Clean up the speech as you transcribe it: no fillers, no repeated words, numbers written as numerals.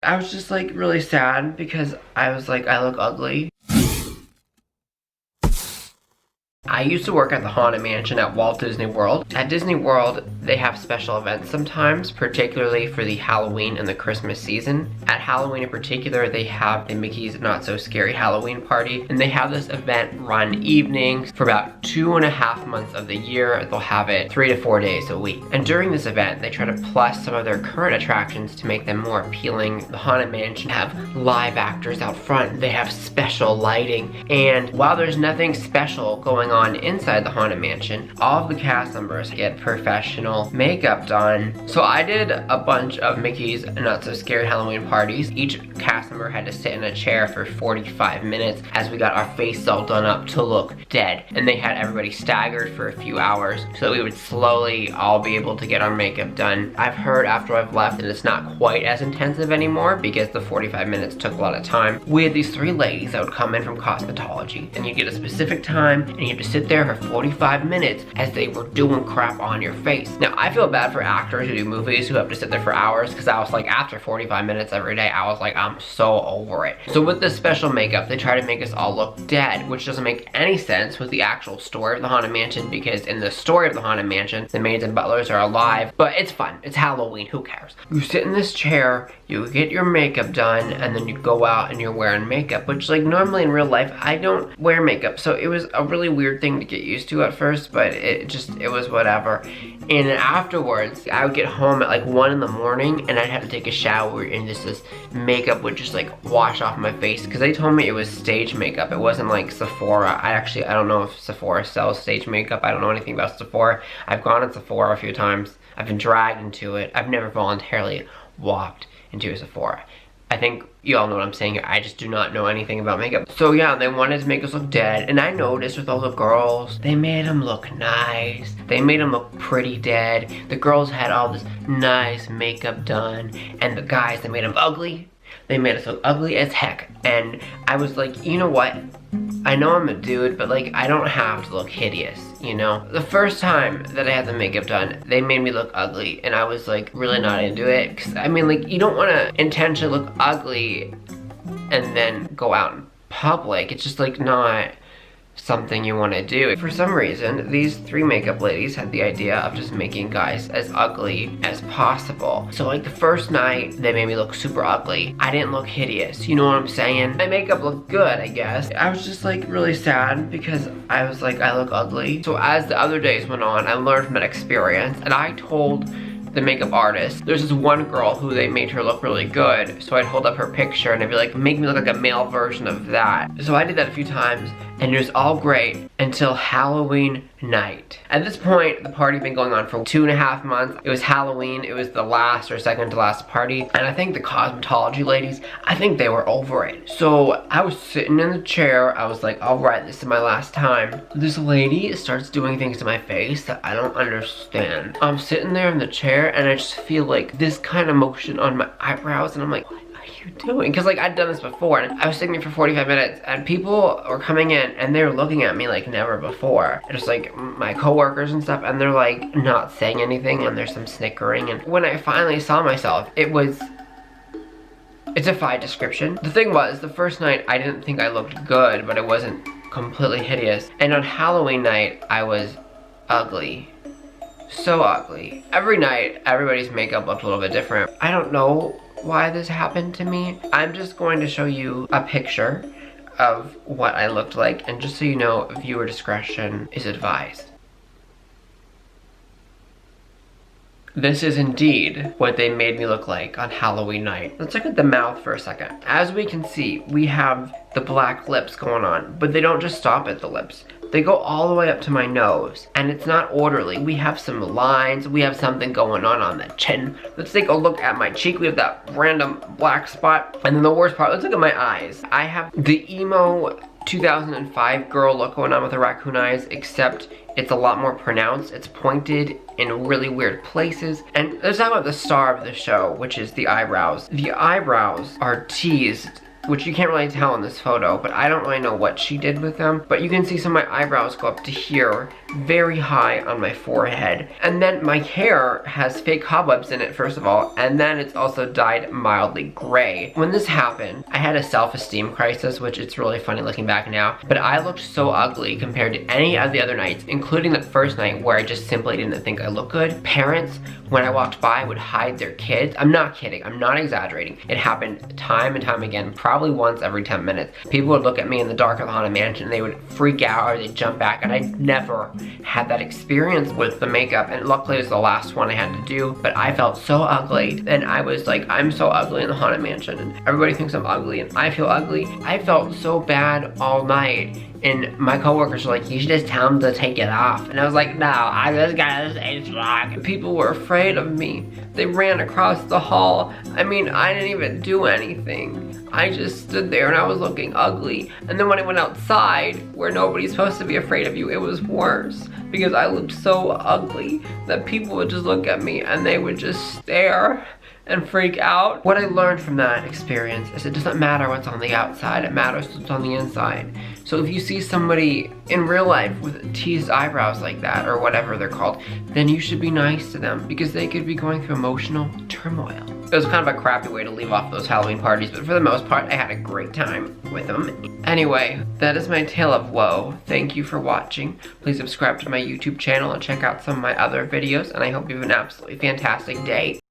I was just like really sad because I was like, I look ugly. I used to work at the Haunted Mansion at Walt Disney World. At Disney World, they have special events sometimes, particularly for the Halloween and the Christmas season. At Halloween in particular, they have the Mickey's Not So Scary Halloween Party, and they have this event run evenings for about 2.5 months of the year. They'll have it 3 to 4 days a week. And during this event, they try to plus some of their current attractions to make them more appealing. The Haunted Mansion have live actors out front. They have special lighting. And while there's nothing special going on inside the Haunted Mansion, all of the cast members get professional makeup done. So I did a bunch of Mickey's Not So Scary Halloween parties. Each cast member had to sit in a chair for 45 minutes as we got our faces all done up to look dead. And they had everybody staggered for a few hours so that we would slowly all be able to get our makeup done. I've heard after I've left that it's not quite as intensive anymore because the 45 minutes took a lot of time. We had these 3 ladies that would come in from cosmetology, and you get a specific time and you have to sit there for 45 minutes as they were doing crap on your face. Now, I feel bad for actors who do movies who have to sit there for hours, because I was like, after 45 minutes every day, I was like, I'm so over it. So with this special makeup, they try to make us all look dead, which doesn't make any sense with the actual story of the Haunted Mansion, because in the story of the Haunted Mansion, the maids and butlers are alive, but it's fun. It's Halloween, who cares? You sit in this chair, you get your makeup done, and then you go out and you're wearing makeup, which like normally in real life, I don't wear makeup. So it was a really weird thing to get used to at first, but it was whatever. And then afterwards, I would get home at like 1 in the morning and I'd have to take a shower, and this makeup would just like wash off my face, because they told me it was stage makeup. It wasn't like Sephora. I don't know if Sephora sells stage makeup. I don't know anything about Sephora. I've gone to Sephora a few times. I've been dragged into it. I've never voluntarily walked into a Sephora. I think you all know what I'm saying here. I just do not know anything about makeup. So yeah, they wanted to make us look dead. And I noticed with all the girls, they made them look nice. They made them look pretty dead. The girls had all this nice makeup done. And the guys, they made them ugly. They made us look ugly as heck. And I was like, you know what? I know I'm a dude, but like, I don't have to look hideous, you know? The first time that I had the makeup done, they made me look ugly, and I was like really not into it. Cause I mean, like, you don't wanna intentionally look ugly and then go out in public. It's just like not something you want to do. For some reason, these 3 makeup ladies had the idea of just making guys as ugly as possible. So like the first night, they made me look super ugly. I didn't look hideous, you know what I'm saying? My makeup looked good, I guess. I was just like really sad because I was like, I look ugly. So as the other days went on, I learned from that experience, and I told the makeup artist, there's this one girl who they made her look really good, so I'd hold up her picture and I'd be like, make me look like a male version of that. So I did that a few times, and it was all great until Halloween night. At this point, the party had been going on for 2.5 months. It was Halloween. It was the last or second to last party, and I think the cosmetology ladies, I think they were over it. So I was sitting in the chair. I was like, all right, this is my last time. This lady starts doing things to my face that I don't understand. I'm sitting there in the chair, and I just feel like this kind of motion on my eyebrows, and I'm like, what are you doing? Because like, I'd done this before, and I was sitting there for 45 minutes, and people were coming in and they were looking at me like never before. Just like my coworkers and stuff, and they're like not saying anything, and there's some snickering. And when I finally saw myself, it defied description. The thing was, the first night I didn't think I looked good, but it wasn't completely hideous. And on Halloween night, I was ugly. So ugly. Every night, everybody's makeup looked a little bit different. I don't know why this happened to me. I'm just going to show you a picture of what I looked like, and just so you know, viewer discretion is advised. This is indeed what they made me look like on Halloween night. Let's look at the mouth for a second. As we can see, we have the black lips going on, but they don't just stop at the lips. They go all the way up to my nose, and it's not orderly. We have some lines, we have something going on the chin. Let's take a look at my cheek. We have that random black spot. And then the worst part, let's look at my eyes. I have the emo 2005 girl look going on with the raccoon eyes, except it's a lot more pronounced. It's pointed in really weird places. And let's talk about the star of the show, which is the eyebrows. The eyebrows are teased which you can't really tell in this photo, but I don't really know what she did with them. But you can see some of my eyebrows go up to here, very high on my forehead. And then my hair has fake cobwebs in it, first of all, and then it's also dyed mildly gray. When this happened, I had a self-esteem crisis, which it's really funny looking back now, but I looked so ugly compared to any of the other nights, including the first night where I just simply didn't think I looked good. Parents, when I walked by, would hide their kids. I'm not kidding, I'm not exaggerating. It happened time and time again, probably once every 10 minutes. People would look at me in the dark of the Haunted Mansion and they would freak out or they'd jump back, and I never had that experience with the makeup, and luckily it was the last one I had to do, but I felt so ugly, and I was like, I'm so ugly in the Haunted Mansion, and everybody thinks I'm ugly, and I feel ugly. I felt so bad all night, and my coworkers were like, you should just tell him to take it off. And I was like, no, I just gotta stay strong. People were afraid of me. They ran across the hall. I mean, I didn't even do anything. I just stood there and I was looking ugly. And then when I went outside, where nobody's supposed to be afraid of you, it was worse. Because I looked so ugly that people would just look at me and they would just stare and freak out. What I learned from that experience is it doesn't matter what's on the outside, it matters what's on the inside. So if you see somebody in real life with teased eyebrows like that, or whatever they're called, then you should be nice to them, because they could be going through emotional turmoil. It was kind of a crappy way to leave off those Halloween parties, but for the most part, I had a great time with them. Anyway, that is my tale of woe. Thank you for watching. Please subscribe to my YouTube channel and check out some of my other videos, and I hope you have an absolutely fantastic day.